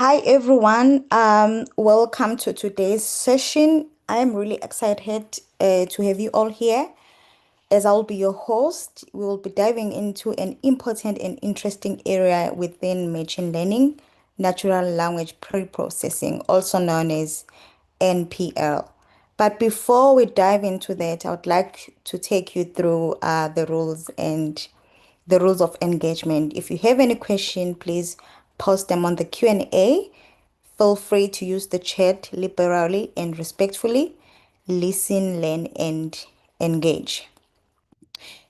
Hi everyone. Welcome to today's session. I'm really excited to have you all here. As I'll be your host, we will be diving into an important and interesting area within machine learning, natural language pre-processing, also known as NPL. But before we dive into that, I would like to take you through the rules and the rules of engagement. If you have any question, please post them on the Q&A. Feel free to use the chat liberally and respectfully. Listen, learn, and engage.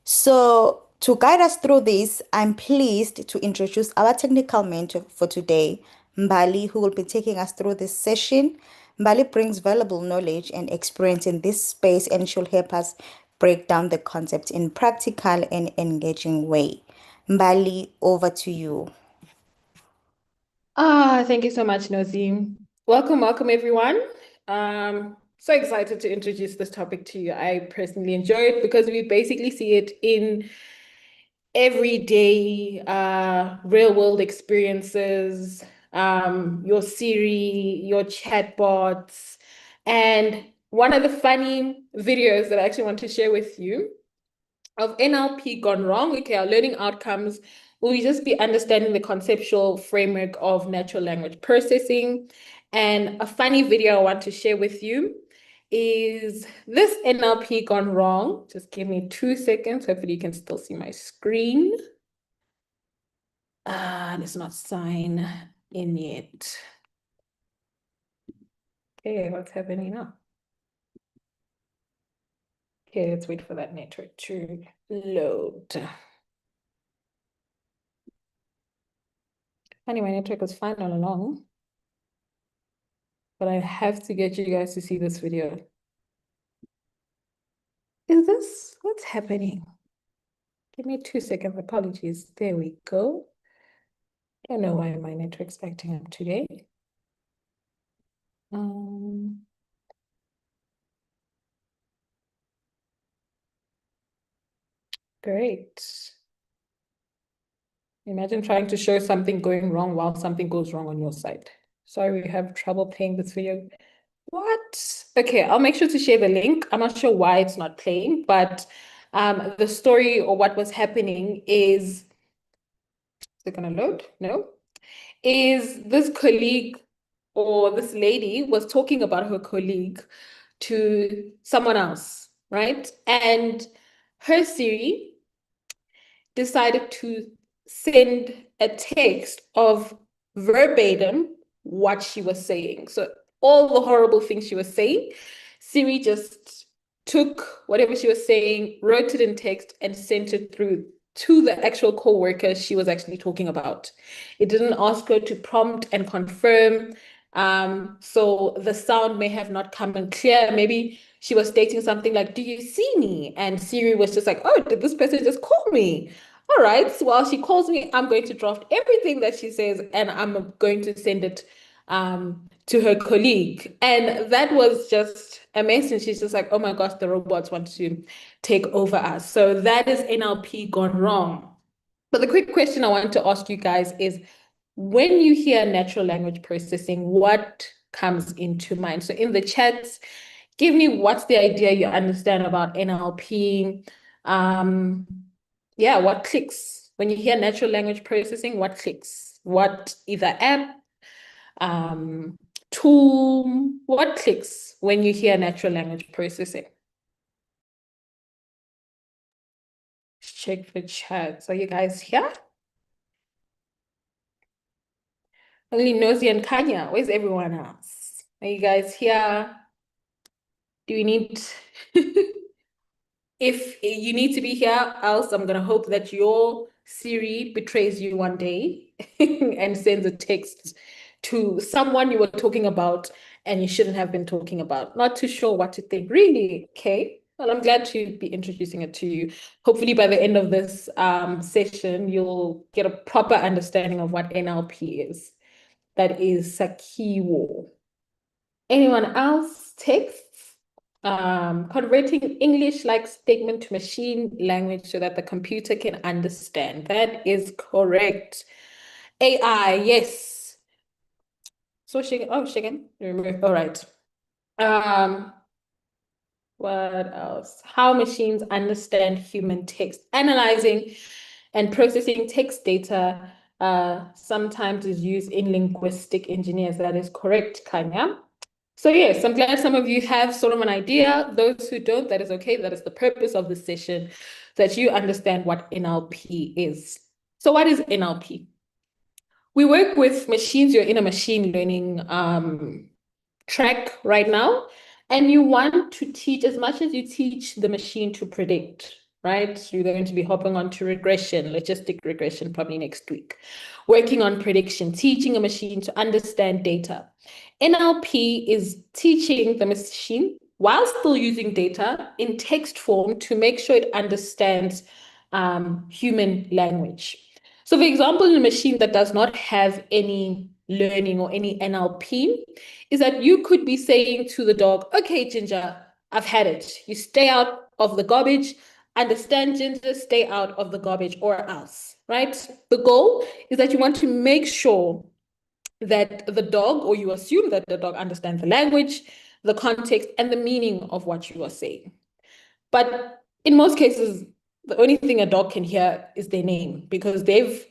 So, to guide us through this, I'm pleased to introduce our technical mentor for today, Mbali, who will be taking us through this session. Mbali brings valuable knowledge and experience in this space, and she'll help us break down the concept in practical and engaging way. Mbali, over to you. Thank you so much, Nozi. Welcome everyone. So excited to introduce this topic to you. I personally enjoy it because we basically see it in everyday real world experiences, your Siri, your chatbots. And one of the funny videos that I actually want to share with you of NLP gone wrong, okay, our learning outcomes, will we just be understanding the conceptual framework of natural language processing. And a funny video I want to share with you is this NLP gone wrong. Just give me 2 seconds. Hopefully you can still see my screen. Let's not sign in yet. Okay, what's happening now? Okay, let's wait for that network to load. Funny, my network was fine all along, but I have to get you guys to see this video. Is this what's happening? Give me 2 seconds. Apologies. There we go. Don't know why my network's acting up today. Um, Great. Imagine trying to show something going wrong while something goes wrong on your side. Sorry, we have trouble playing this video. What? Okay, I'll make sure to share the link. I'm not sure why it's not playing, but the story or what was happening is it gonna load? No. Is this colleague or this lady was talking about her colleague to someone else, right? And her Siri decided to send a text of verbatim what she was saying. So all the horrible things she was saying, Siri just took whatever she was saying, wrote it in text, and sent it through to the actual co-worker she was actually talking about. It didn't ask her to prompt and confirm. So the sound may have not come in clear. Maybe she was stating something like, "Do you see me?" And Siri was just like, "Oh, did this person just call me?" All right, so while she calls me, I'm going to draft everything that she says and I'm going to send it to her colleague. And that was just a mess. And she's just like, oh my gosh, the robots want to take over us. So that is NLP gone wrong. But the quick question I want to ask you guys is when you hear natural language processing, what comes into mind? So in the chats, give me what's the idea you understand about NLP. Um, yeah, what clicks? When you hear natural language processing, what clicks? What either app, um, tool, what clicks when you hear natural language processing? Check the chat. Are you guys here? Only Nosy and Kanya. Where's everyone else? Are you guys here? Do we need if you need to be here, else I'm gonna hope that your Siri betrays you one day and sends a text to someone you were talking about and you shouldn't have been talking about. Not too sure what to think. Really? Okay. Well, I'm glad to be introducing it to you. Hopefully, by the end of this session, you'll get a proper understanding of what NLP is. That is Sakiwo. Anyone else? Texts? Converting English-like statement to machine language so that the computer can understand. That is correct. AI, yes. So chicken. Oh, chicken. Remove. All right. Um, what else? How machines understand human text. Analyzing and processing text data sometimes is used in linguistic engineers. That is correct, Kanya. So yes, I'm glad some of you have sort of an idea. Those who don't, that is okay. That is the purpose of the session, that you understand what NLP is. So what is NLP? We work with machines. You're in a machine learning track right now, and you want to teach as much as you teach the machine to predict, right? You're going to be hopping on to regression, logistic regression, probably next week, working on prediction, teaching a machine to understand data. NLP is teaching the machine while still using data in text form to make sure it understands human language. So, for example, in a machine that does not have any learning or any NLP, is that you could be saying to the dog, okay, Ginger, I've had it. You stay out of the garbage. Understand, Ginger, stay out of the garbage or else, right? The goal is that you want to make sure that the dog, or you assume that the dog understands the language, the context, and the meaning of what you are saying. But in most cases, the only thing a dog can hear is their name because they've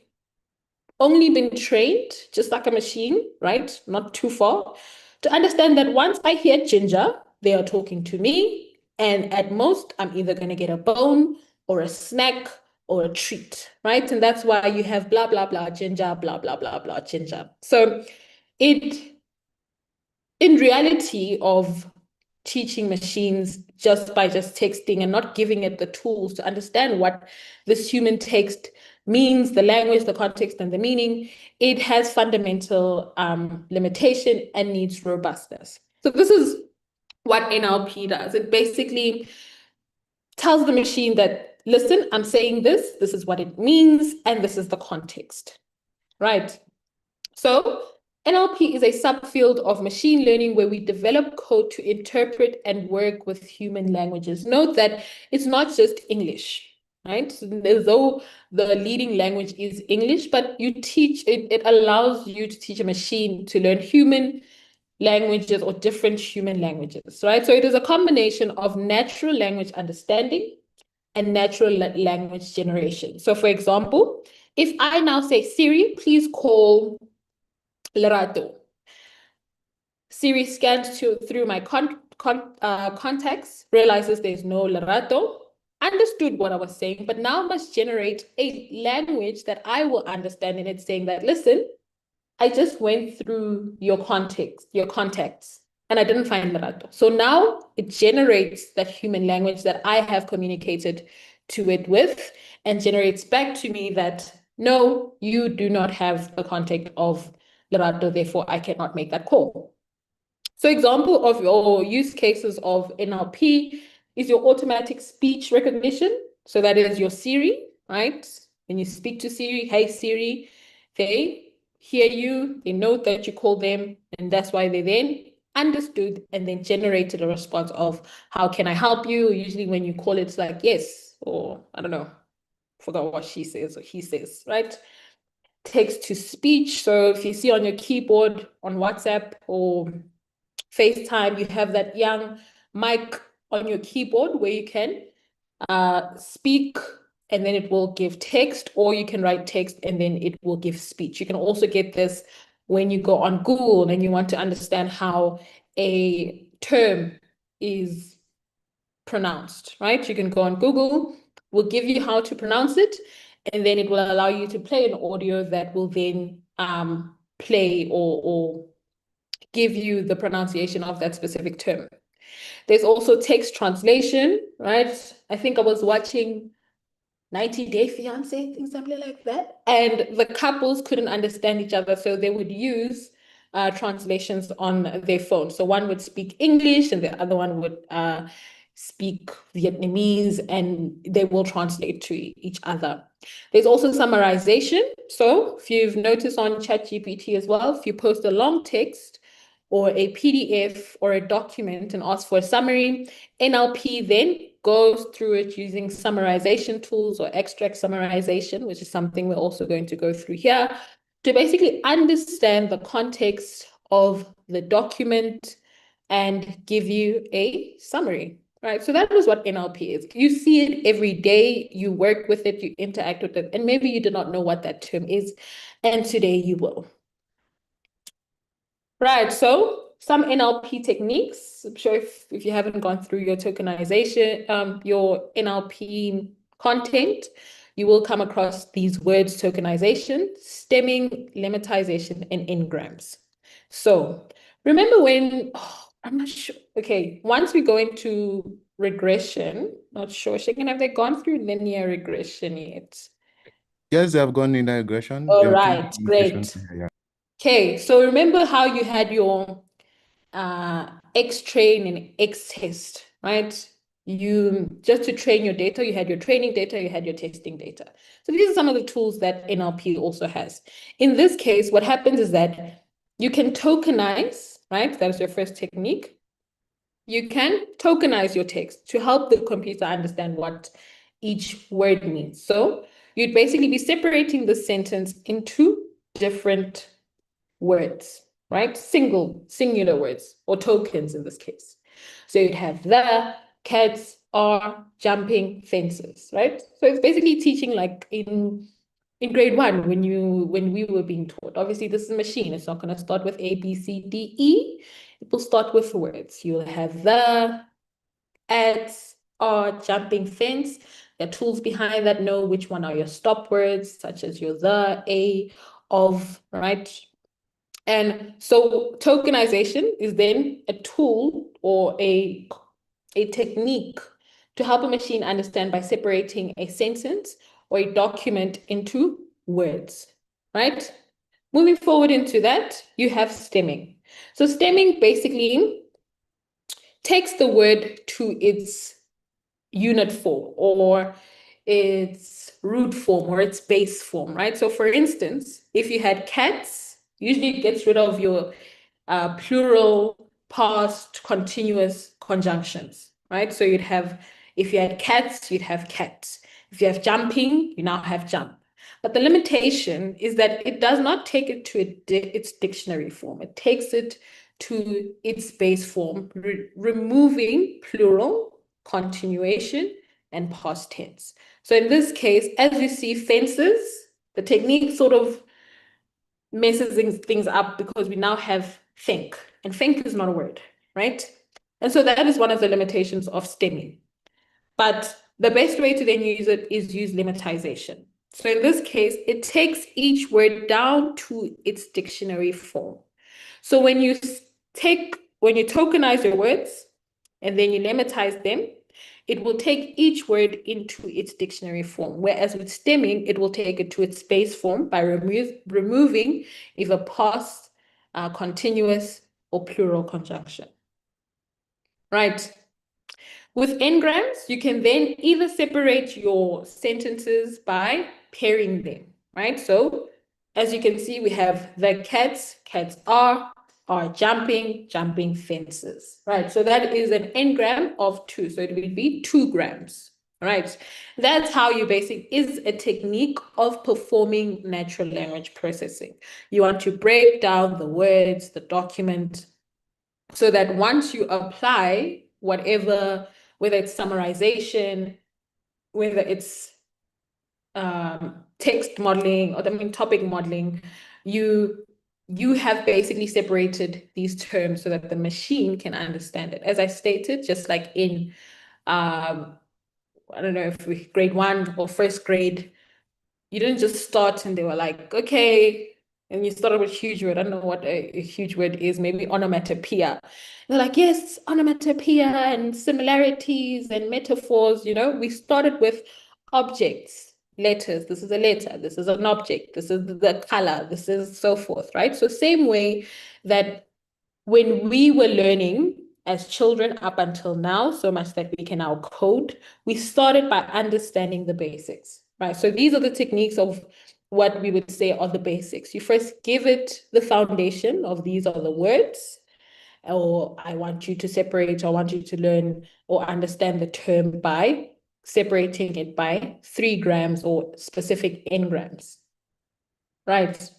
only been trained, just like a machine, right? Not too far, to understand that once I hear Ginger, they are talking to me. And at most, I'm either going to get a bone or a snack or a treat, right? And that's why you have blah, blah, blah, Ginger, blah, blah, blah, blah, Ginger. So it, in reality of teaching machines just by just texting and not giving it the tools to understand what this human text means, the language, the context, and the meaning, it has fundamental limitation and needs robustness. So this is what NLP does. It basically tells the machine that, listen, I'm saying this is what it means, and this is the context, right? So NLP is a subfield of machine learning where we develop code to interpret and work with human languages. Note that it's not just English, right? Though the leading language is English, but you teach it, it allows you to teach a machine to learn human languages or different human languages, right? So it is a combination of natural language understanding and natural language generation. So for example, if I now say, Siri, please call Lerato. Siri scans through my contacts, realizes there's no Lerato, understood what I was saying, but now must generate a language that I will understand. And it's saying that, listen, I just went through your contacts, and I didn't find Lerato. So now it generates that human language that I have communicated to it with and generates back to me that, no, you do not have a contact of Lerato, therefore I cannot make that call. So example of your use cases of NLP is your automatic speech recognition. So that is your Siri, right? When you speak to Siri, hey Siri, they hear you, they note that you call them, and that's why they then understood and then generated a response of how can I help you? Usually when you call it, it's like yes, or I don't know, forgot what she says or he says, right? Text to speech. So if you see on your keyboard on WhatsApp or FaceTime, you have that young mic on your keyboard where you can speak and then it will give text, or you can write text and then it will give speech. You can also get this when you go on Google and you want to understand how a term is pronounced, right? You can go on Google, will give you how to pronounce it, and then it will allow you to play an audio that will then play or give you the pronunciation of that specific term. There's also text translation, right? I think I was watching 90 Day Fiance, things something like that. And the couples couldn't understand each other, so they would use translations on their phone. So one would speak English and the other one would speak Vietnamese, and they will translate to each other. There's also summarization. So if you've noticed on ChatGPT as well, if you post a long text or a PDF or a document and ask for a summary, NLP then goes through it using summarization tools or extract summarization, which is something we're also going to go through here, to basically understand the context of the document and give you a summary. Right. So that is what NLP is. You see it every day, you work with it, you interact with it, and maybe you did not know what that term is, and today you will. Right, so some NLP techniques. I'm sure if you haven't gone through your tokenization, your NLP content, you will come across these words: tokenization, stemming, lemmatization, and engrams. So remember when, I'm not sure. Okay, once we go into regression, not sure, Shaken, have they gone through linear regression yet? Yes, they have gone in that regression. All They will take right, the initiation. great. Yeah. Okay, so remember how you had your X train and X test, right? You just to train your data, you had your training data, you had your testing data. So these are some of the tools that NLP also has. In this case, what happens is that you can tokenize, right? That is your first technique. You can tokenize your text to help the computer understand what each word means. So you'd basically be separating the sentence into different words, right? Singular words, or tokens in this case. So you'd have the cats are jumping fences, right? So it's basically teaching like in grade one when we were being taught. Obviously, this is a machine. It's not going to start with A, B, C, D, E. It will start with words. You'll have the ads are jumping fence. There are tools behind that know which one are your stop words, such as your the, a, of, right? And so tokenization is then a tool or a technique to help a machine understand by separating a sentence or a document into words, right? Moving forward into that, you have stemming. So stemming basically takes the word to its unit form or its root form or its base form, right? So for instance, if you had cats, usually it gets rid of your plural, past, continuous conjunctions, right? So you'd have, if you had cats, you'd have cats. If you have jumping, you now have jump. But the limitation is that it does not take it to its dictionary form. It takes it to its base form, removing plural, continuation, and past tense. So in this case, as you see fences, the technique sort of messes things up because we now have think, and think is not a word, right? And so that is one of the limitations of stemming. But the best way to then use it is use lemmatization. So in this case, it takes each word down to its dictionary form. So when you tokenize your words and then you lemmatize them, it will take each word into its dictionary form. Whereas with stemming, it will take it to its base form by removing either past, continuous, or plural conjunction. Right. With engrams, you can then either separate your sentences by pairing them, right? So as you can see, we have the cats are jumping fences, right? So that is an engram of 2. So it will be 2 grams, right? That's how you basically is a technique of performing natural language processing. You want to break down the words, the document, so that once you apply whatever, whether it's summarization, whether it's text modeling, or topic modeling, you have basically separated these terms so that the machine can understand it. As I stated, just like in I don't know if we grade 1 or first grade, you didn't just start and they were like, okay, and you started with huge word. I don't know what a huge word is, maybe onomatopoeia. They're like, yes, onomatopoeia and similarities and metaphors. We started with objects, letters. This is a letter. This is an object. This is the color. This is so forth, right? So same way that when we were learning as children up until now, so much that we can now code, we started by understanding the basics, right? So these are the techniques of what we would say are the basics. You first give it the foundation of these are the words, or I want you to separate, or I want you to learn or understand the term by separating it by 3 grams or specific engrams, right?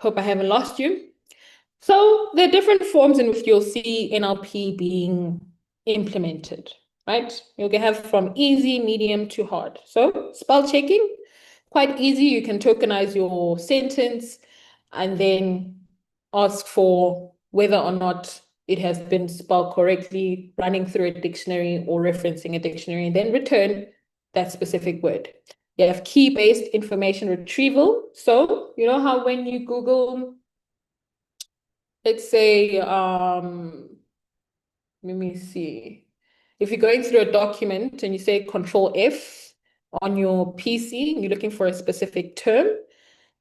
Hope I haven't lost you. So there are different forms in which you'll see NLP being implemented, right? You'll have from easy, medium to hard. So spell checking, quite easy. You can tokenize your sentence and then ask for whether or not it has been spelled correctly, running through a dictionary or referencing a dictionary, and then return that specific word. You have key-based information retrieval. So you know how when you Google, let's say, let me see. If you're going through a document and you say Control F on your PC, and you're looking for a specific term,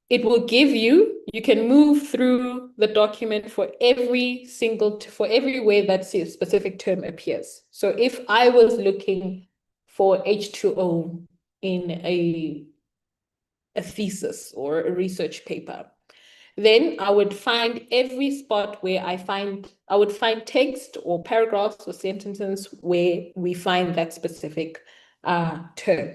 it will give you, you can move through the document for for every way that specific term appears. So if I was looking for H2O in a thesis or a research paper, then I would find every spot where I would find text or paragraphs or sentences where we find that specific term.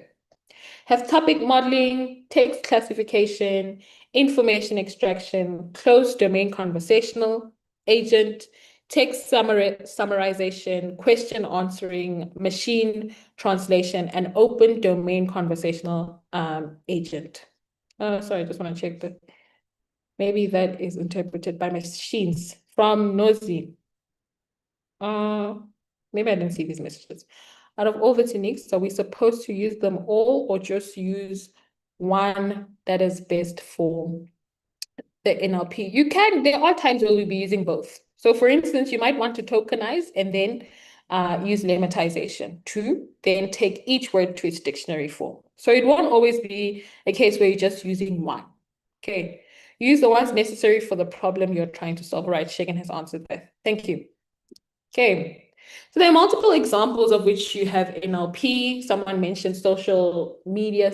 Have topic modeling, text classification, information extraction, closed domain conversational agent, text summarization, question answering, machine translation, and open domain conversational agent. Sorry, I just want to check that. Maybe that is interpreted by machines from Nozi. Uh, Maybe I didn't see these messages. Out of all the techniques, are we supposed to use them all or just use one that is best for the NLP? There are times where we'll be using both. So for instance, you might want to tokenize and then use lemmatization to then take each word to its dictionary form. So it won't always be a case where you're just using one. Okay. Use the ones necessary for the problem you're trying to solve. All right, Shagan has answered that. Thank you. Okay. So there are multiple examples of which you have NLP. Someone mentioned social media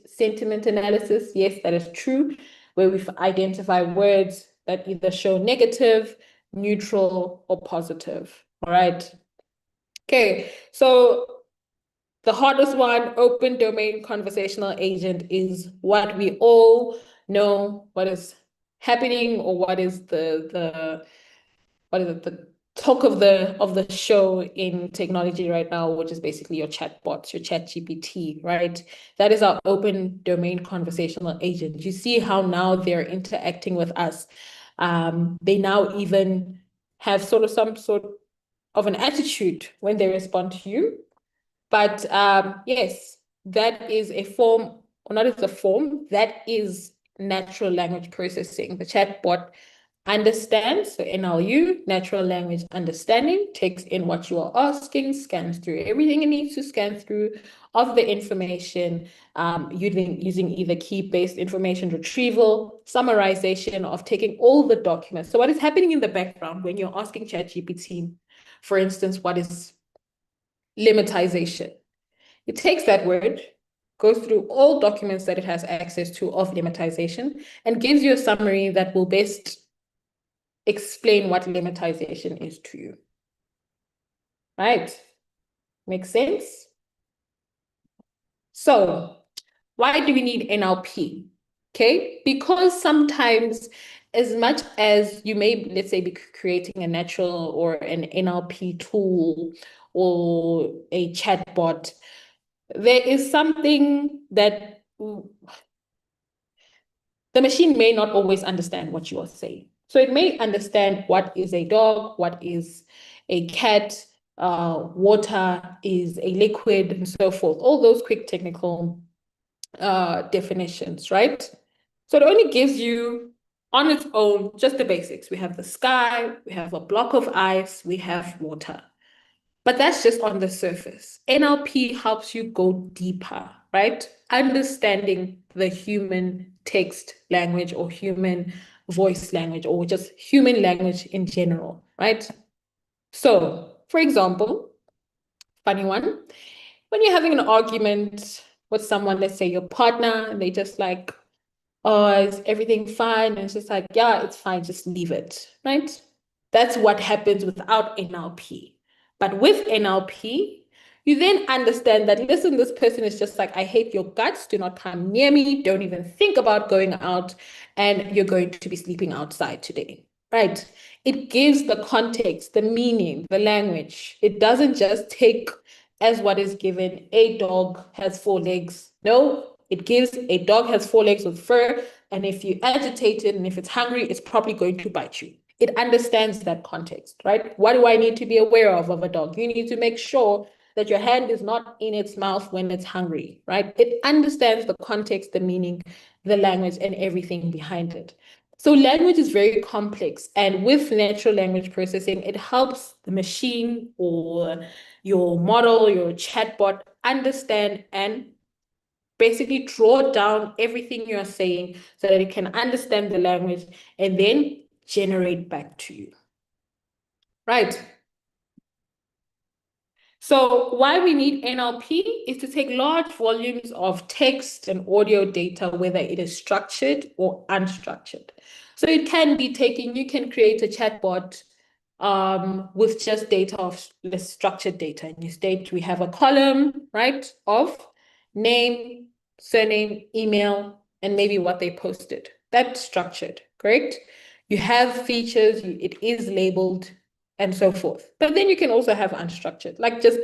sentiment analysis. Yes, that is true, where we identify words that either show negative, neutral, or positive. All right. Okay. So the hardest one, open domain conversational agent, is what we all know what is happening or what is the talk of the show in technology right now, which is basically your chatbots, your chat GPT, right? That is our open domain conversational agent. You see how now they're interacting with us. They now even have some sort of an attitude when they respond to you. But yes, that is a form, or not as a form, that is natural language processing. The chatbot understands, so NLU, natural language understanding, takes in what you are asking, scans through everything it needs to scan through of the information, using either key-based information retrieval, summarization of taking all the documents. So what is happening in the background when you're asking ChatGPT, for instance, what is lemmatization? It takes that word, goes through all documents that it has access to of lemmatization, and gives you a summary that will best explain what lemmatization is to you. Right? Makes sense? So, why do we need NLP? Okay, because sometimes, as much as you may, let's say, be creating a natural or an NLP tool or a chatbot, there is something that the machine may not always understand what you are saying. So it may understand what is a dog, what is a cat, water is a liquid, and so forth. All those quick technical definitions, right? So it only gives you on its own just the basics. We have the sky, we have a block of ice, we have water. But that's just on the surface. NLP helps you go deeper, right? Understanding the human text language or human voice language or just human language in general, right? So, for example, funny one, when you're having an argument with someone, let's say your partner, and they just like, oh, is everything fine? And it's just like, yeah, it's fine, just leave it, right? That's what happens without NLP. But with NLP, you then understand that, listen, this person is just like, I hate your guts, do not come near me, don't even think about going out, and you're going to be sleeping outside today, right? It gives the context, the meaning, the language. It doesn't just take as what is given, a dog has 4 legs. No, it gives a dog has 4 legs with fur, and if you agitate it and if it's hungry, it's probably going to bite you. It understands that context, right? What do I need to be aware of a dog? You need to make sure that your hand is not in its mouth when it's hungry, right? It understands the context, the meaning, the language, and everything behind it. So language is very complex, and with natural language processing, it helps the machine or your model, your chatbot understand and basically draw down everything you're saying so that it can understand the language and then generate back to you. Right. So why we need NLP is to take large volumes of text and audio data, whether it is structured or unstructured. So it can be taken, you can create a chatbot with just data of less structured data. And you state we have a column, right, of name, surname, email, and maybe what they posted. That's structured, correct? You have features, it is labeled, and so forth. But then you can also have unstructured, like just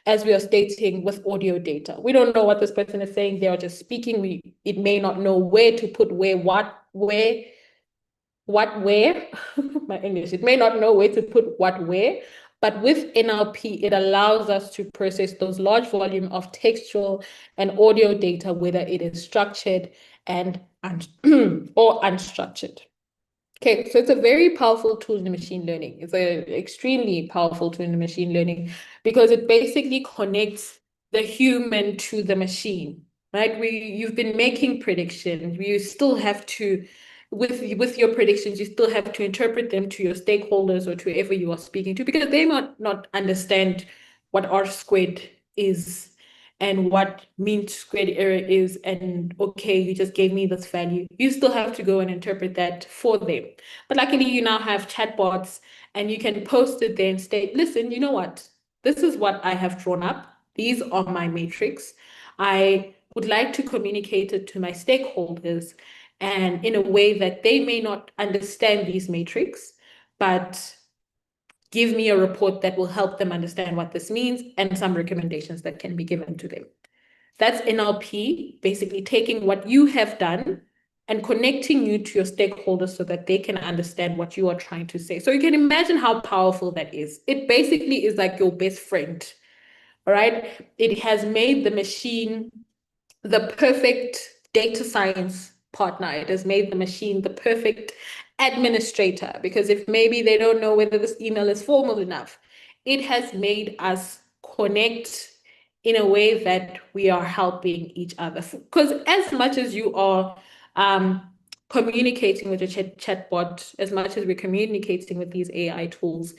as we are stating with audio data. We don't know what this person is saying, they are just speaking. It may not know where to put where, where, my English, it may not know where to put what, where, but with NLP, it allows us to process those large volume of textual and audio data, whether it is structured and or unstructured. Okay, so it's a very powerful tool in the machine learning. It's an extremely powerful tool in the machine learning because it basically connects the human to the machine, right? You've been making predictions. You still have to, with your predictions, you still have to interpret them to your stakeholders or to whoever you are speaking to because they might not understand what R squared is and what mean squared error is, and okay, you just gave me this value. You still have to go and interpret that for them. But luckily, you now have chatbots and you can post it there and state, listen, you know what? This is what I have drawn up. These are my metrics. I would like to communicate it to my stakeholders and in a way that they may not understand these metrics, but give me a report that will help them understand what this means and some recommendations that can be given to them. That's NLP, basically taking what you have done and connecting you to your stakeholders so that they can understand what you are trying to say. So you can imagine how powerful that is. It basically is like your best friend, all right? It has made the machine the perfect data science partner. It has made the machine the perfect administrator because if maybe they don't know whether this email is formal enough, it has made us connect in a way that we are helping each other. Because as much as you are communicating with your chatbot, as much as we're communicating with these AI tools,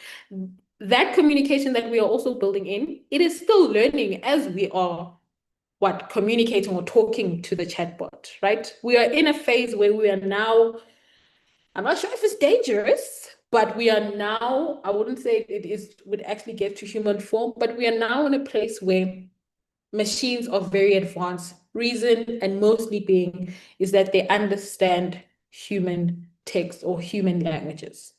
that communication that we are also building in, it is still learning as we are communicating or talking to the chatbot, right? We are in a phase where we are now, I'm not sure if it's dangerous, but we are now, I wouldn't say would actually get to human form, but we are now in a place where machines are very advanced. Reason and mostly being is that they understand human text or human languages,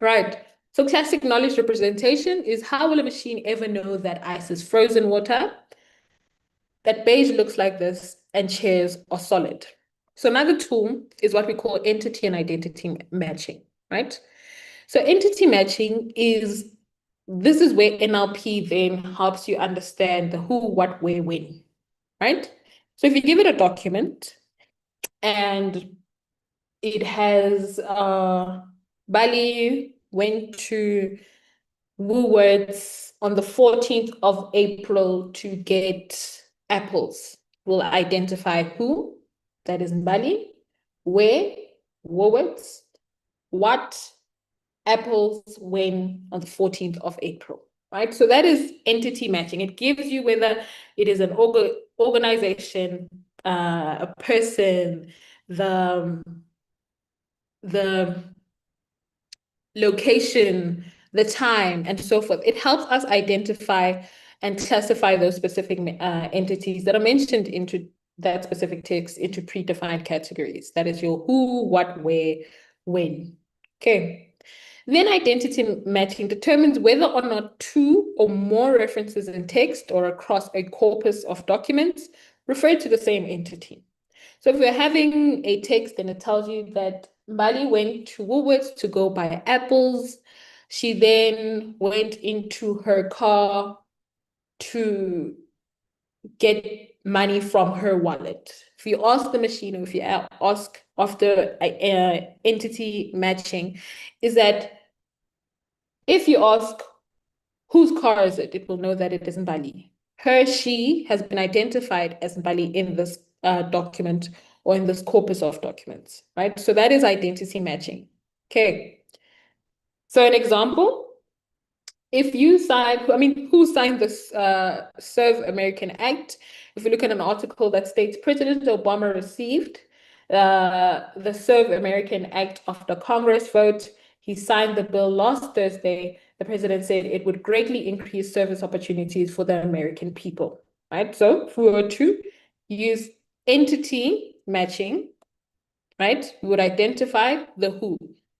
right? So classic knowledge representation is how will a machine ever know that ice is frozen water? That beige looks like this and chairs are solid. So another tool is what we call entity and identity matching, right? So entity matching this is where NLP then helps you understand the who, what, where, when, right? So if you give it a document and it has Bali went to Woolworths on the 14th of April to get apples. We'll identify who, that is Mbali, where, Woolworths, what, apples, when, on the 14th of April, right? So that is entity matching. It gives you whether it is an organization, a person, the location, the time, and so forth. It helps us identify and classify those specific entities that are mentioned into that specific text into predefined categories. That is your who, what, where, when. Okay. Then identity matching determines whether or not two or more references in text or across a corpus of documents refer to the same entity. So if we're having a text and it tells you that Mbali went to Woolworths to go buy apples, she then went into her car to get money from her wallet. If you ask the machine, or if you ask after entity matching, is that if you ask whose car is it, it will know that it is Mbali. Her, she has been identified as Mbali in this document or in this corpus of documents, right? So that is identity matching. Okay. So an example, if you sign, I mean, who signed this Serve American Act? If you look at an article that states President Obama received the Serve American Act after Congress vote. He signed the bill last Thursday. The president said it would greatly increase service opportunities for the American people, right? So if we were to use entity matching, right, we would identify the who.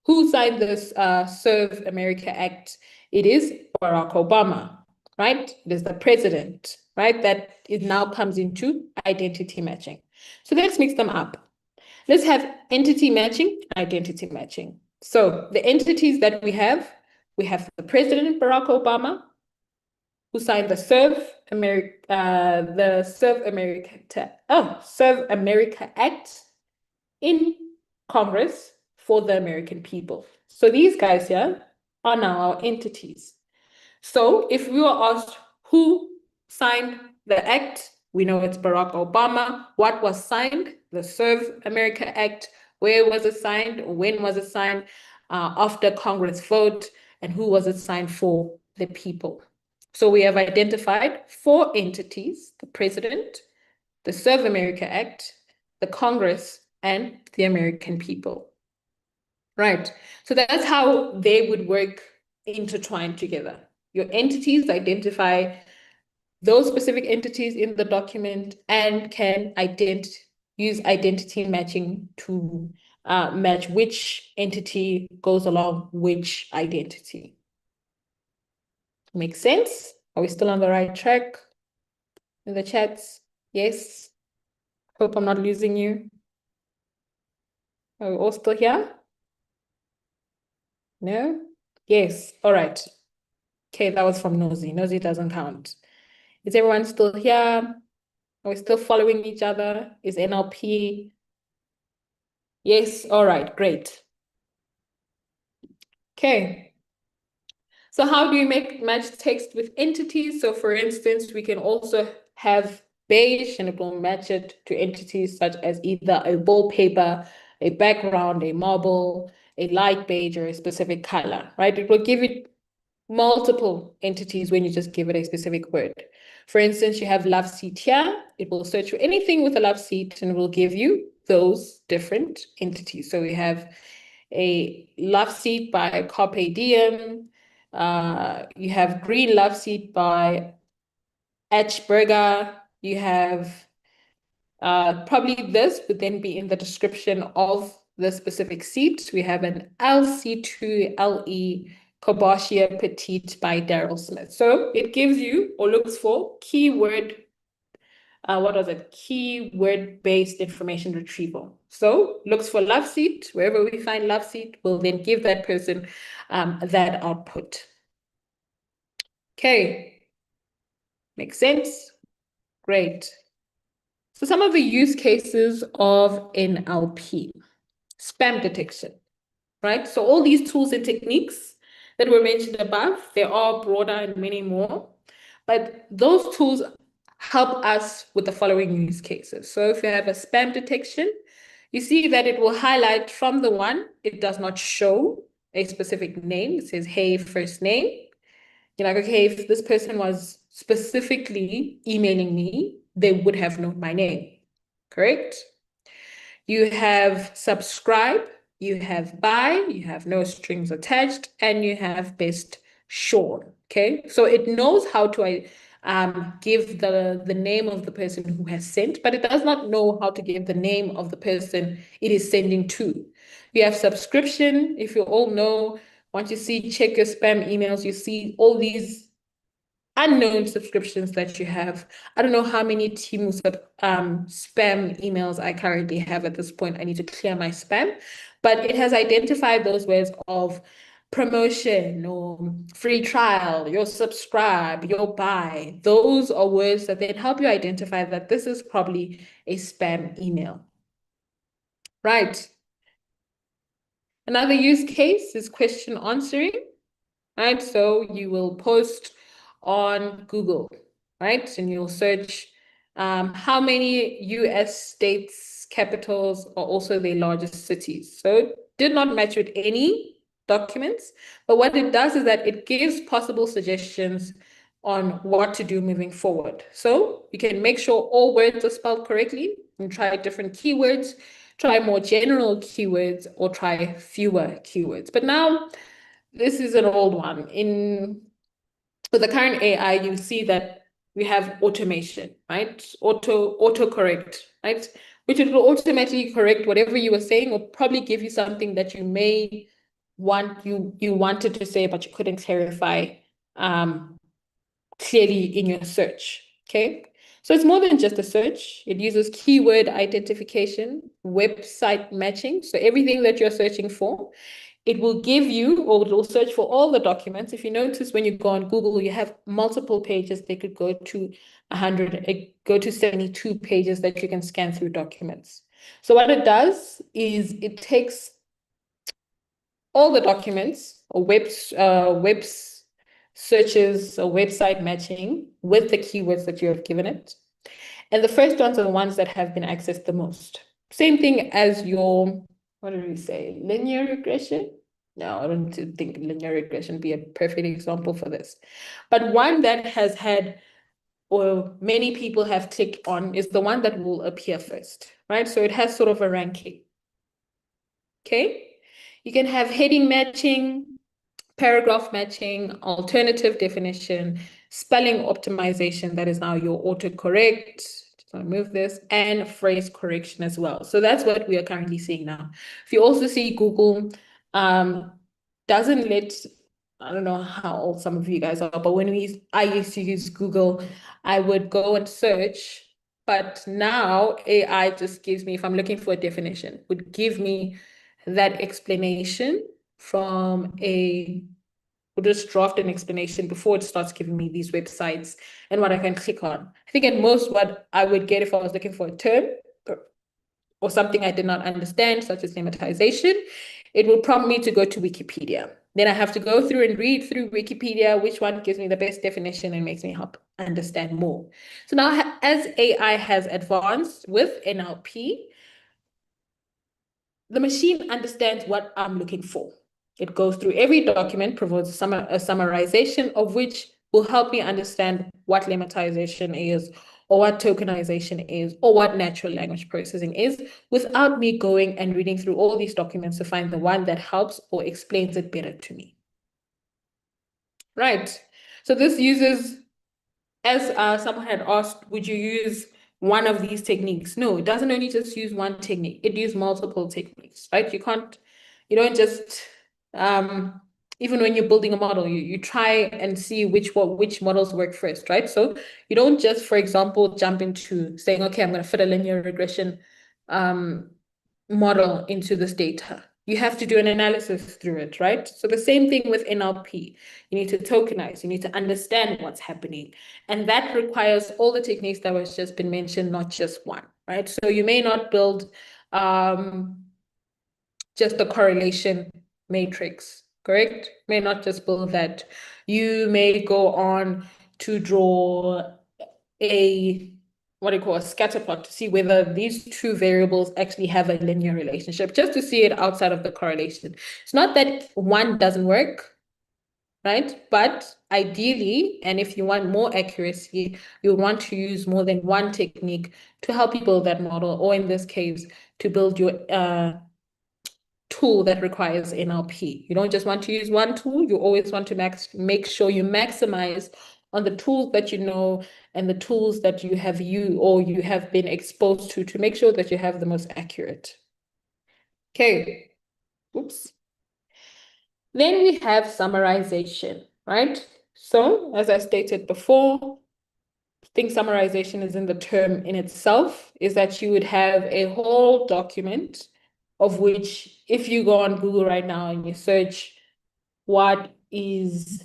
Who signed this Serve America Act? It is Barack Obama, right? It is the president, right? That it now comes into identity matching. So let's mix them up. Let's have entity matching, identity matching. So the entities that we have the President Barack Obama, who signed the Serve America Act in Congress for the American people. So these guys here are now our entities. So if we were asked who signed the act, we know it's Barack Obama. What was signed? The Serve America Act. Where was it signed? When was it signed? After Congress vote, and who was it signed for? The people. So we have identified 4 entities: the President, the Serve America Act, the Congress, and the American people. Right. So that's how they would work intertwined together. Your entities identify those specific entities in the document and can use identity matching to match which entity goes along which identity. Makes sense? Are we still on the right track? In the chats? Yes? Hope I'm not losing you. Are we all still here? No? Yes. All right. Okay, that was from Nosy. Nosy doesn't count. Is everyone still here? Are we still following each other? Is NLP? Yes. All right. Great. Okay. So how do you match text with entities? So for instance, we can also have beige and it will match it to entities such as either a wallpaper, a background, a marble, a light beige, or a specific color, right? It will give it multiple entities when you just give it a specific word. For instance, you have love seat here. It will search for anything with a love seat and it will give you those different entities. So we have a love seat by Carpe Diem. You have green love seat by Etchberger. You have probably this would then be in the description of the specific seat. We have an LC2LE Cobachia Petite by Daryl Smith. So it gives you or looks for keyword, keyword-based information retrieval. So looks for love seat. Wherever we find love seat, we'll then give that person that output. Okay. Makes sense? Great. So some of the use cases of NLP. Spam detection, right? So all these tools and techniques that were mentioned above, they are broader and many more, but those tools help us with the following use cases. So if you have a spam detection, you see that it will highlight from the one, it does not show a specific name. It says, hey, first name. You're like, okay, if this person was specifically emailing me, they would have known my name, correct? You have subscribe, you have buy, you have no strings attached, and you have best shown. Okay, so it knows how to give the name of the person who has sent, but it does not know how to give the name of the person it is sending to. You have subscription. If you all know, once you see check your spam emails, you see all these unknown subscriptions that you have. I don't know how many spam emails I currently have at this point. I need to clear my spam, but it has identified those ways of promotion or free trial, your subscribe, your buy. Those are words that then help you identify that this is probably a spam email. Right. Another use case is question answering. Right? So you will post on Google, right? And you'll search how many US states capitals are also their largest cities. So it did not match with any documents, but what it does is that it gives possible suggestions on what to do moving forward. So you can make sure all words are spelled correctly and try different keywords, try more general keywords, or try fewer keywords. But now, this is an old one. With the current AI, you see that we have automation, right? Autocorrect, right? Which it will automatically correct whatever you were saying, or probably give you something that you may you wanted to say, but you couldn't clarify clearly in your search. Okay. So it's more than just a search. It uses keyword identification, website matching. So everything that you're searching for, it will give you, or it will search for all the documents. If you notice, when you go on Google, you have multiple pages. They could go to 100, go to 72 pages that you can scan through documents. So what it does is it takes all the documents or web searches or website matching with the keywords that you have given it. And the first ones are the ones that have been accessed the most. Same thing as your, what did we say, linear regression? No, I don't think linear regression be a perfect example for this. But one that has had, or many people have clicked on, is the one that will appear first, right? So it has sort of a ranking. Okay. You can have heading matching, paragraph matching, alternative definition, spelling optimization, that is now your autocorrect. Just want to move this, and phrase correction as well. So that's what we are currently seeing now. If you also see Google doesn't let, I don't know how old some of you guys are, but I used to use Google, I would go and search, but now AI just gives me, if I'm looking for a definition, would give me that explanation from we'll just draft an explanation before it starts giving me these websites and what I can click on. I think at most what I would get if I was looking for a term or something I did not understand, such as lemmatization, it will prompt me to go to Wikipedia. Then I have to go through and read through Wikipedia, which one gives me the best definition and makes me help understand more. So now, as AI has advanced with NLP, the machine understands what I'm looking for. It goes through every document, provides a summarization of which will help me understand what lemmatization is, or what tokenization is, or what natural language processing is, without me going and reading through all these documents to find the one that helps or explains it better to me. Right. So this uses, as someone had asked, would you use one of these techniques? No, it doesn't only just use one technique, it uses multiple techniques, right? You don't just, even when you're building a model, you try and see which models work first, right? So you don't just, for example, jump into saying, okay, I'm going to fit a linear regression model into this data. You have to do an analysis through it, right? So the same thing with NLP. You need to tokenize, you need to understand what's happening. And that requires all the techniques that was just been mentioned, not just one, right? So you may not build just a correlation matrix, correct? May not just build that. You may go on to draw what do you call a scatter plot to see whether these two variables actually have a linear relationship, just to see it outside of the correlation. It's not that one doesn't work, right? But ideally, and if you want more accuracy, you want to use more than one technique to help you build that model, or in this case, to build your tool that requires NLP. You don't just want to use one tool, you always want to make sure you maximize on the tools that you know and the tools that you have been exposed to make sure that you have the most accurate. Okay. Oops. Then we have summarization, right? So as I stated before, I think summarization is in the term in itself, is that you would have a whole document of which, if you go on Google right now and you search what is,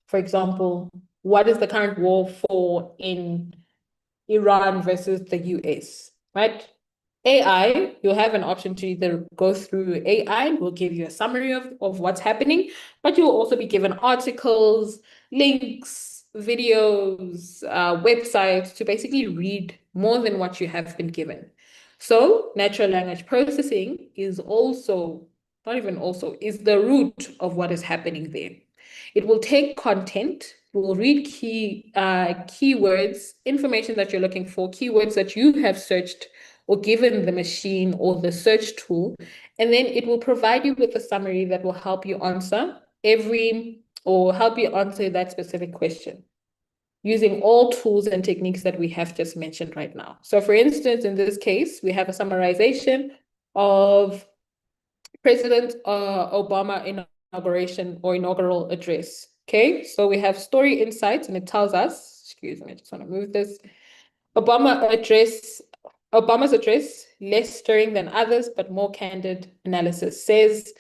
for example, what is the current war for in Iran versus the US, right? AI, you'll have an option to either go through AI, will give you a summary of what's happening, but you'll also be given articles, links, videos, websites to basically read more than what you have been given. So natural language processing is also, not even also, is the root of what is happening there. It will take content, will read keywords, information that you're looking for, keywords that you have searched or given the machine or the search tool, and then it will provide you with a summary that will help you answer that specific question using all tools and techniques that we have just mentioned right now. So for instance, in this case, we have a summarization of President Obama inaugural address. Okay, so we have story insights, and it tells us, excuse me, I just want to move this. Obama's address, less stirring than others, but more candid analysis, says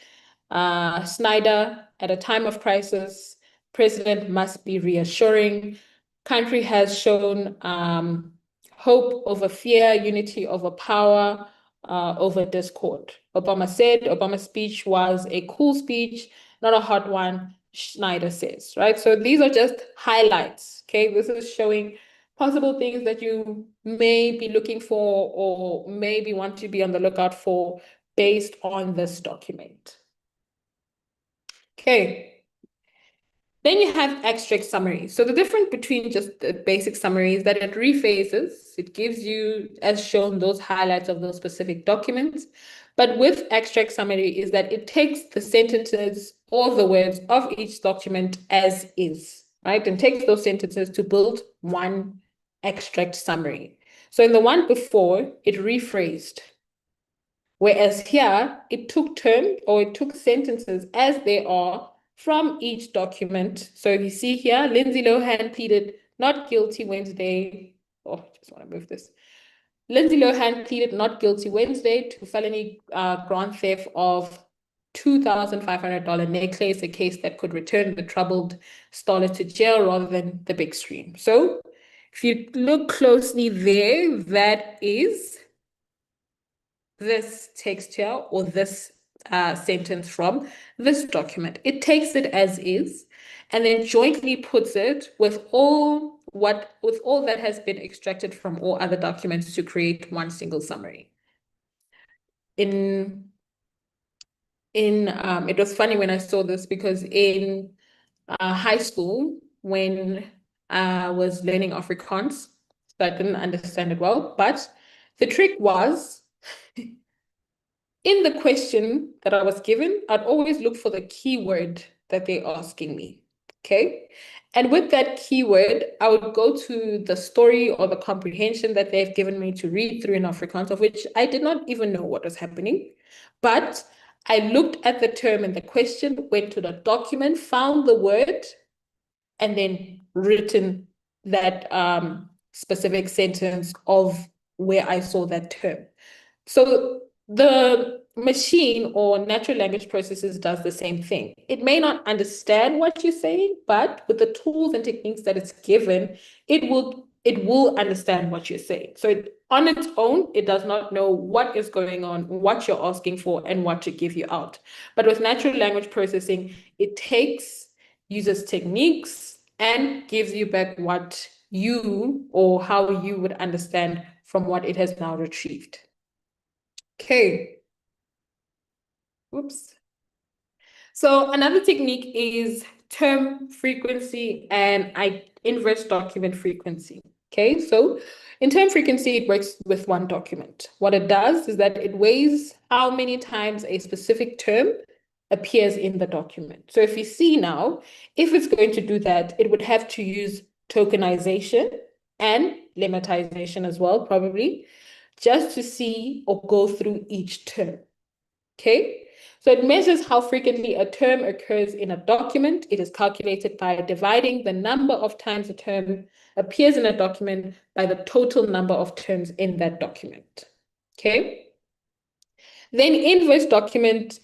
Snyder, at a time of crisis, president must be reassuring. Country has shown hope over fear, unity over power, over discord. Obama said Obama's speech was a cool speech, not a hot one, Schneider says, right? So these are just highlights, okay? This is showing possible things that you may be looking for or maybe want to be on the lookout for based on this document. Okay. Then you have extract summary. So the difference between just the basic summary is that it rephases, it gives you, as shown, those highlights of those specific documents. But with extract summary is that it takes the sentences or the words of each document as is, right? And takes those sentences to build one extract summary. So in the one before, it rephrased. Whereas here, it took sentences as they are from each document. So if you see here, Lindsay Lohan pleaded not guilty Wednesday. Oh, I just want to move this. Lindsay Lohan pleaded not guilty Wednesday to felony grand theft of $2,500 necklace, a case that could return the troubled starlet to jail rather than the big screen. So if you look closely there, that is this text here or this sentence from this document. It takes it as is and then jointly puts it with all that has been extracted from all other documents to create one single summary. It was funny when I saw this because in high school, when I was learning Afrikaans, so I didn't understand it well, but the trick was in the question that I was given, I'd always look for the keyword that they're asking me. Okay. And with that keyword, I would go to the story or the comprehension that they've given me to read through in Afrikaans, of which I did not even know what was happening. But I looked at the term in the question, went to the document, found the word, and then written that specific sentence of where I saw that term. So the machine or natural language processes does the same thing. It may not understand what you're saying, but with the tools and techniques that it's given, it will understand what you're saying. So on its own, it does not know what is going on, what you're asking for, and what to give you out. But with natural language processing, it uses techniques and gives you back what you or how you would understand from what it has now retrieved. Okay. Oops. So another technique is term frequency and inverse document frequency. Okay, so in term frequency, it works with one document. What it does is that it weighs how many times a specific term appears in the document. So if you see now, if it's going to do that, it would have to use tokenization and lemmatization as well, probably, just to see or go through each term. Okay? So it measures how frequently a term occurs in a document. It is calculated by dividing the number of times a term appears in a document by the total number of terms in that document. Okay? Then inverse document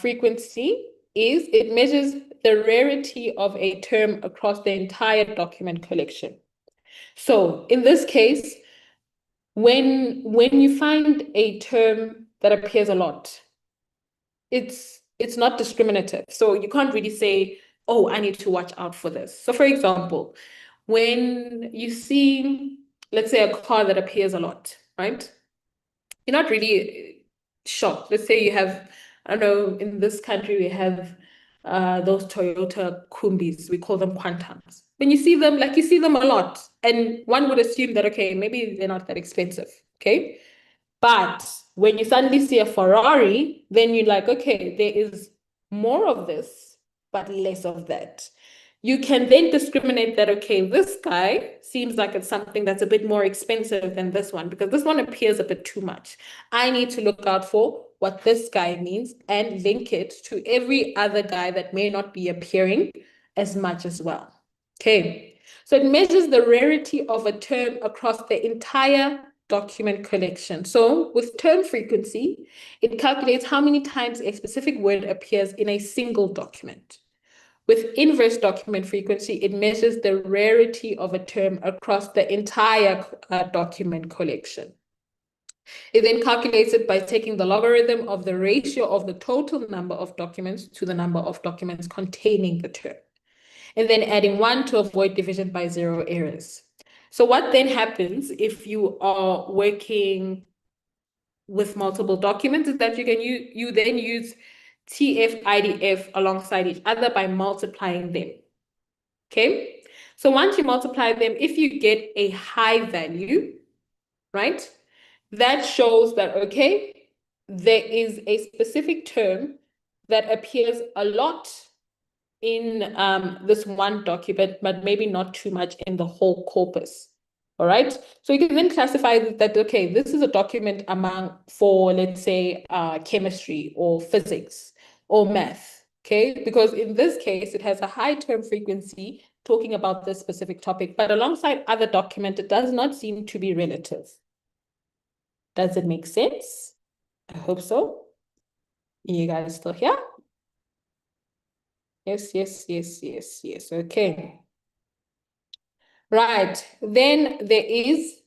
frequency is it measures the rarity of a term across the entire document collection. So in this case, when you find a term that appears a lot, it's not discriminative. So you can't really say, oh, I need to watch out for this. So for example, when you see, let's say, a car that appears a lot, right? You're not really shocked. Let's say you have, I don't know, in this country we have those Toyota Kumbis, we call them Quantums. When you see them, like you see them a lot, and one would assume that, okay, maybe they're not that expensive, okay? But when you suddenly see a Ferrari, then you're like, okay, there is more of this, but less of that. You can then discriminate that, okay, this guy seems like it's something that's a bit more expensive than this one because this one appears a bit too much. I need to look out for what this guy means and link it to every other guy that may not be appearing as much as well. Okay, so it measures the rarity of a term across the entire document collection. So with term frequency, it calculates how many times a specific word appears in a single document. With inverse document frequency, it measures the rarity of a term across the entire document collection. It then calculates it by taking the logarithm of the ratio of the total number of documents to the number of documents containing the term, and then adding 1 to avoid division by 0 errors. So what then happens if you are working with multiple documents is that you then use TF, IDF alongside each other by multiplying them. Okay, so once you multiply them, if you get a high value, right, that shows that, okay, there is a specific term that appears a lot in this one document, but maybe not too much in the whole corpus. All right. So you can then classify that, okay, this is a document for, let's say, chemistry or physics or math. Okay. Because in this case, it has a high term frequency talking about this specific topic, but alongside other documents, it does not seem to be relative. Does it make sense? I hope so. You guys still here? Yes, yes, yes, yes, yes. Okay. Right. Then there is,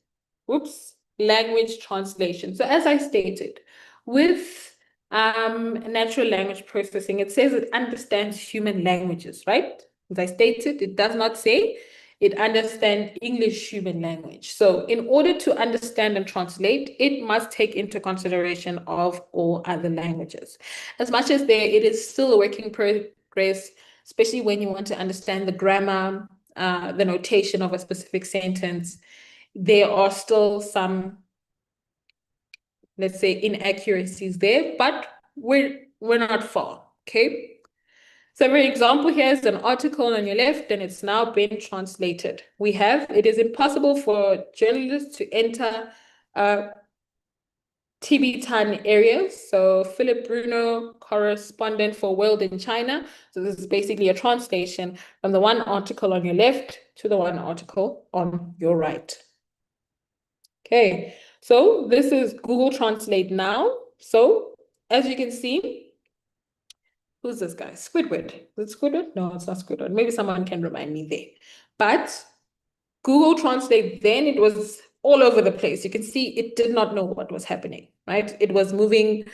language translation. So as I stated, with natural language processing, it says it understands human languages, right? As I stated, it does not say it understands English human language. So in order to understand and translate, it must take into consideration of all other languages. As much as it is still a work in progress, especially when you want to understand the grammar, the notation of a specific sentence, there are still some, let's say, inaccuracies there, but we're not far, okay? So for example, here's an article on your left, and it's now been translated. We have, it is impossible for journalists to enter Tibetan areas. So Philip Bruno, correspondent for World in China. So this is basically a translation from the one article on your left to the one article on your right. Okay, so this is Google Translate now. So as you can see, who's this guy? Squidward. Is it Squidward? No, it's not Squidward. Maybe someone can remind me there. But Google Translate, then it was all over the place. You can see it did not know what was happening, right? It was moving,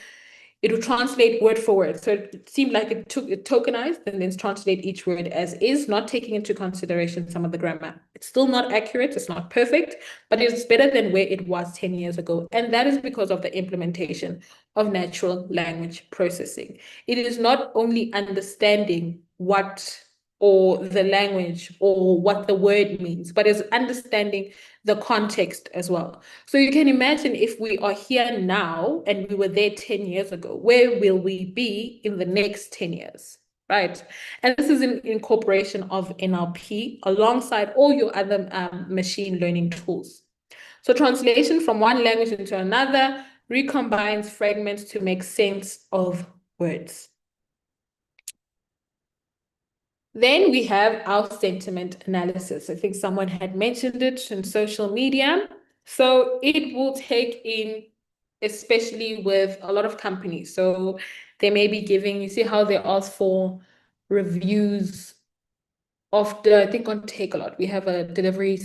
it would translate word for word. So it seemed like it tokenized and then translate each word as is, not taking into consideration some of the grammar. It's still not accurate, it's not perfect, but it's better than where it was 10 years ago. And that is because of the implementation of natural language processing. It is not only understanding what or the language or what the word means, but is understanding the context as well. So you can imagine if we are here now and we were there 10 years ago, where will we be in the next 10 years? Right. And this is in incorporation of NLP alongside all your other machine learning tools. So translation from one language into another recombines fragments to make sense of words. Then we have our sentiment analysis. I think someone had mentioned it in social media. So it will take in, especially with a lot of companies. So they may be giving, you see how they ask for reviews of the, I think on Takealot, we have a delivery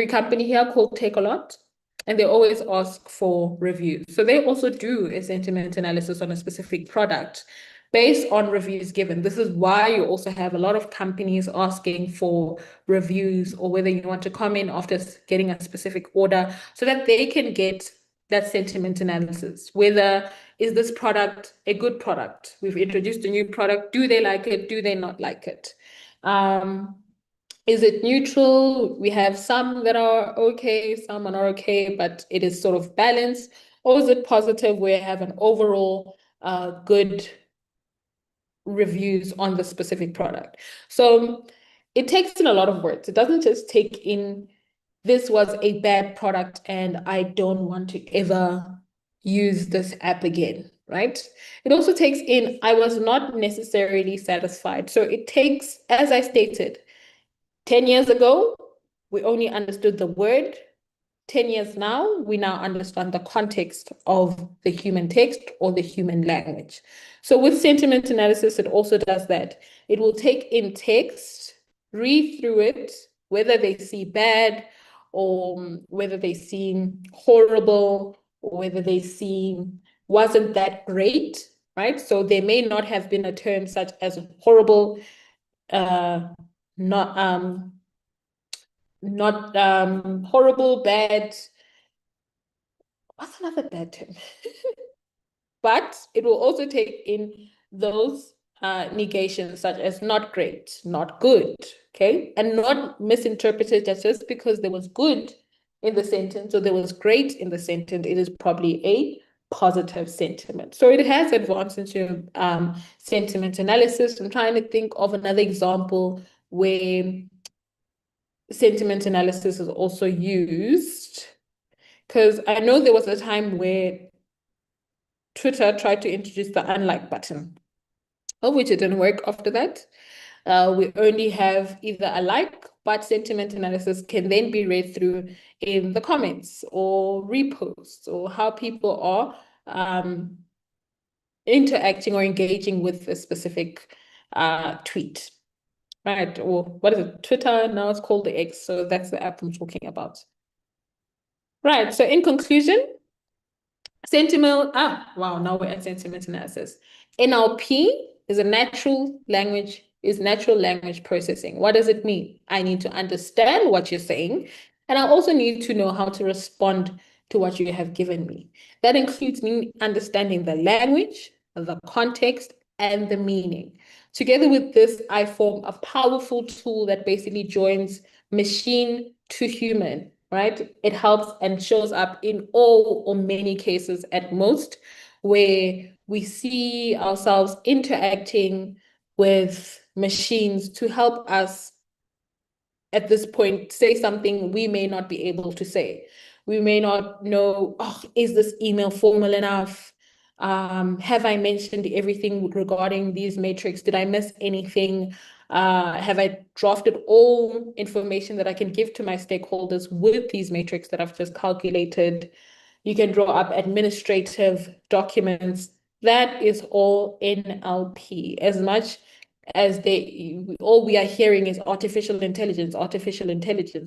company here called Takealot, and they always ask for reviews. So they also do a sentiment analysis on a specific product based on reviews given. This is why you also have a lot of companies asking for reviews, or whether you want to come in after getting a specific order so that they can get that sentiment analysis. Whether is this product a good product? We've introduced a new product. Do they like it? Do they not like it? Is it neutral? We have some that are okay, some are not okay, but it is sort of balanced. Or is it positive where you have an overall good reviews on the specific product? So it takes in a lot of words. It doesn't just take in, this was a bad product and I don't want to ever use this app again, right? It also takes in, I was not necessarily satisfied. So it takes, as I stated, 10 years ago, we only understood the word. 10 years now, we now understand the context of the human text or the human language. So with sentiment analysis, it also does that. It will take in text, read through it, whether they see bad or whether they seem horrible or whether they seem wasn't that great, right? So there may not have been a term such as horrible, not horrible, bad. What's another bad term? But it will also take in those negations such as not great, not good, okay? And not misinterpreted that just because there was good in the sentence or there was great in the sentence, it is probably a positive sentiment. So it has advanced into sentiment analysis. I'm trying to think of another example where sentiment analysis is also used, because I know there was a time where Twitter tried to introduce the unlike button, of which it didn't work after that. We only have either a like, but sentiment analysis can then be read through in the comments or reposts or how people are interacting or engaging with a specific tweet. Right, or what is it? Twitter, now it's called the X, so that's the app I'm talking about. Right, so in conclusion, now we're at sentiment analysis. NLP is natural language processing. What does it mean? I need to understand what you're saying, and I also need to know how to respond to what you have given me. That includes me understanding the language, the context, and the meaning. Together with this, I form a powerful tool that basically joins machine to human, right? It helps and shows up in all or many cases at most, where we see ourselves interacting with machines to help us at this point say something we may not be able to say. We may not know, is this email formal enough? Have I mentioned everything regarding these metrics? Did I miss anything? Have I drafted all information that I can give to my stakeholders with these metrics that I've just calculated? You can draw up administrative documents. That is all NLP. As much as all we are hearing is artificial intelligence,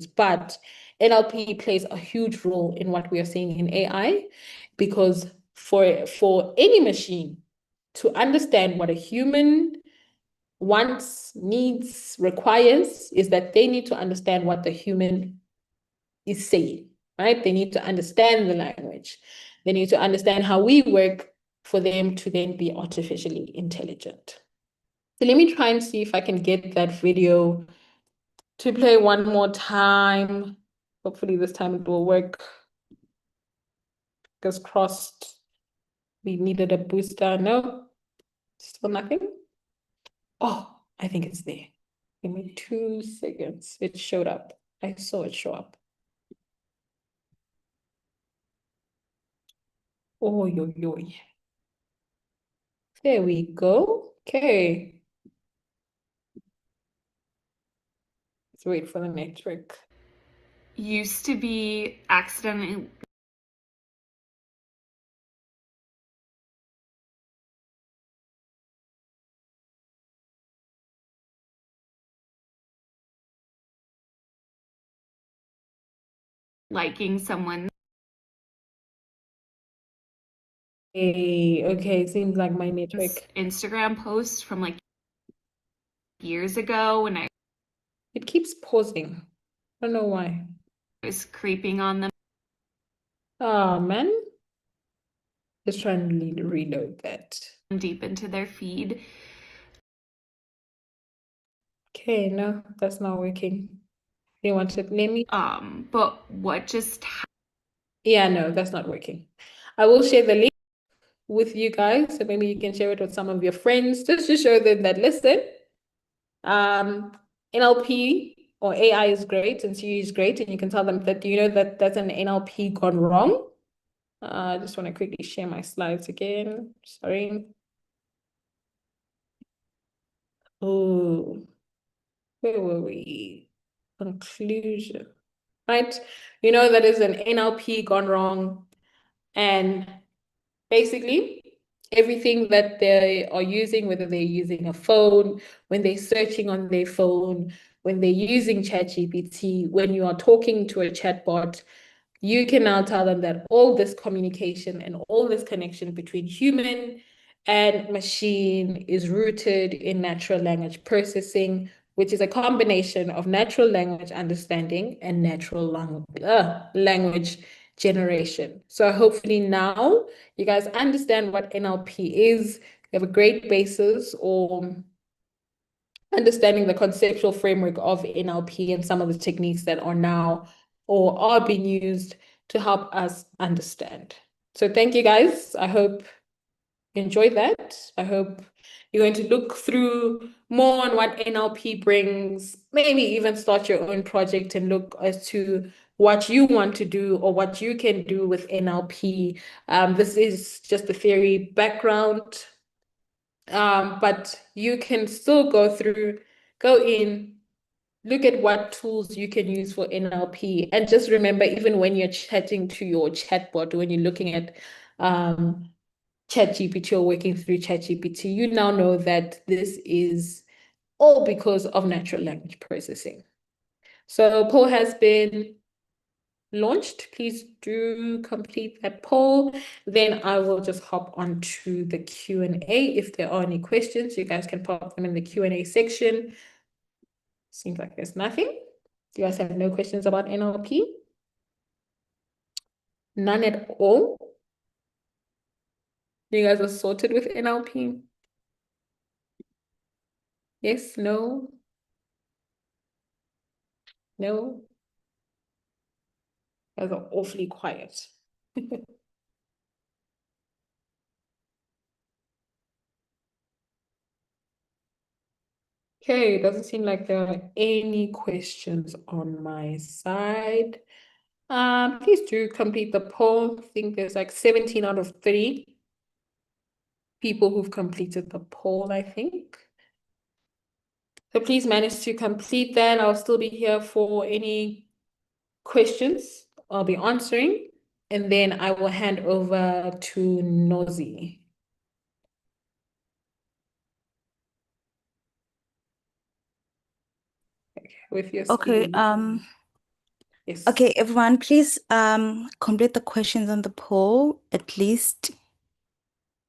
but NLP plays a huge role in what we are seeing in AI, because for any machine to understand what a human wants, needs, requires, is that they need to understand what the human is saying, right? They need to understand the language. They need to understand how we work for them to then be artificially intelligent. So let me try and see if I can get that video to play one more time. Hopefully this time it will work. Fingers crossed. We needed a booster. No, still nothing. Oh, I think it's there. Give me 2 seconds. It showed up. I saw it show up. Oh, yo, yo. There we go. Okay. Let's wait for the network. Used to be accidentally liking someone's Hey, okay, seems like my network. Instagram post from like years ago when I It keeps pausing. I don't know why. was creeping on them Oh, man. Just trying to reload that. deep into their feed. Okay, no, that's not working. You want to let me? But what just Yeah, no, that's not working. I will share the link with you guys, so maybe you can share it with some of your friends just to show them that listen, NLP or AI is great and CU is great, and you can tell them that, do you know that that's an NLP gone wrong? I just want to quickly share my slides again. Sorry. Oh, where were we? Conclusion, right? You know that is an NLP gone wrong, and basically everything that they are using, whether they're using a phone, when they're searching on their phone, when they're using ChatGPT, when you are talking to a chatbot, you can now tell them that all this communication and all this connection between human and machine is rooted in natural language processing, which is a combination of natural language understanding and natural language generation. So hopefully now you guys understand what NLP is. You have a great basis or understanding the conceptual framework of NLP and some of the techniques that are now or are being used to help us understand. So thank you guys. I hope you enjoyed that. I hope you're going to look through more on what NLP brings, maybe even start your own project and look as to what you want to do or what you can do with NLP. This is just the theory background, but you can still go in, look at what tools you can use for NLP. And just remember, even when you're chatting to your chatbot, when you're looking at ChatGPT or working through ChatGPT, you now know that this is all because of natural language processing. So poll has been launched. Please do complete that poll. Then I will just hop onto the Q&A. If there are any questions, you guys can pop them in the Q&A section. Seems like there's nothing. You guys have no questions about NLP? None at all? You guys are sorted with NLP? Yes, no, no? You guys are awfully quiet. Okay, it doesn't seem like there are any questions on my side. Please do complete the poll. I think there's like 17 out of 30 people who've completed the poll, I think. So please manage to complete that. I'll still be here for any questions I'll be answering, and then I will hand over to Nozi. Okay, with your Okay, screen. Yes. okay, everyone, please complete the questions on the poll, at least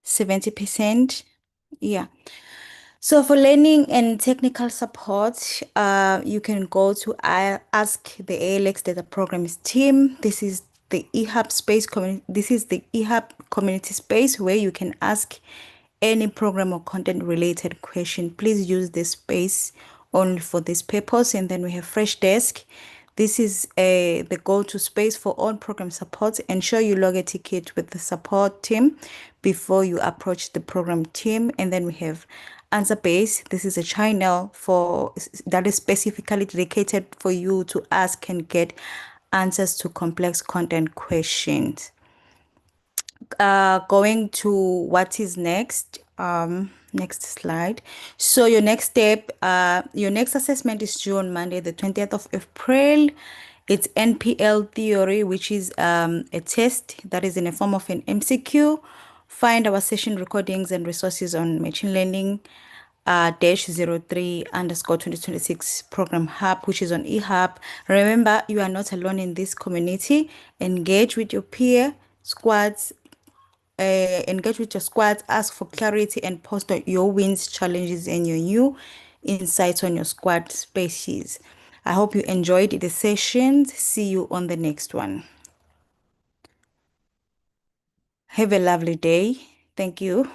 70%. Yeah. So for learning and technical support, you can go to Ask the ALX Data Programs team. This is the eHub space community. This is the eHub community space where you can ask any program or content related question, please use this space only for this purpose. And then we have Fresh Desk. This is the go-to space for all program support. Ensure you log a ticket with the support team before you approach the program team. And then we have Answer Base. This is a channel for that is specifically dedicated for you to ask and get answers to complex content questions. Going to what is next. Next slide. So your next step, your next assessment is due on Monday, the 20th of April. It's NPL theory, which is a test that is in a form of an MCQ. Find our session recordings and resources on machine learning dash 03 underscore 2026 program hub, which is on eHub. Remember, you are not alone in this community. Engage with your peer squads, engage with your squads, ask for clarity, and post your wins, challenges, and your new insights on your squad spaces. I hope you enjoyed the sessions. See you on the next one. Have a lovely day. Thank you.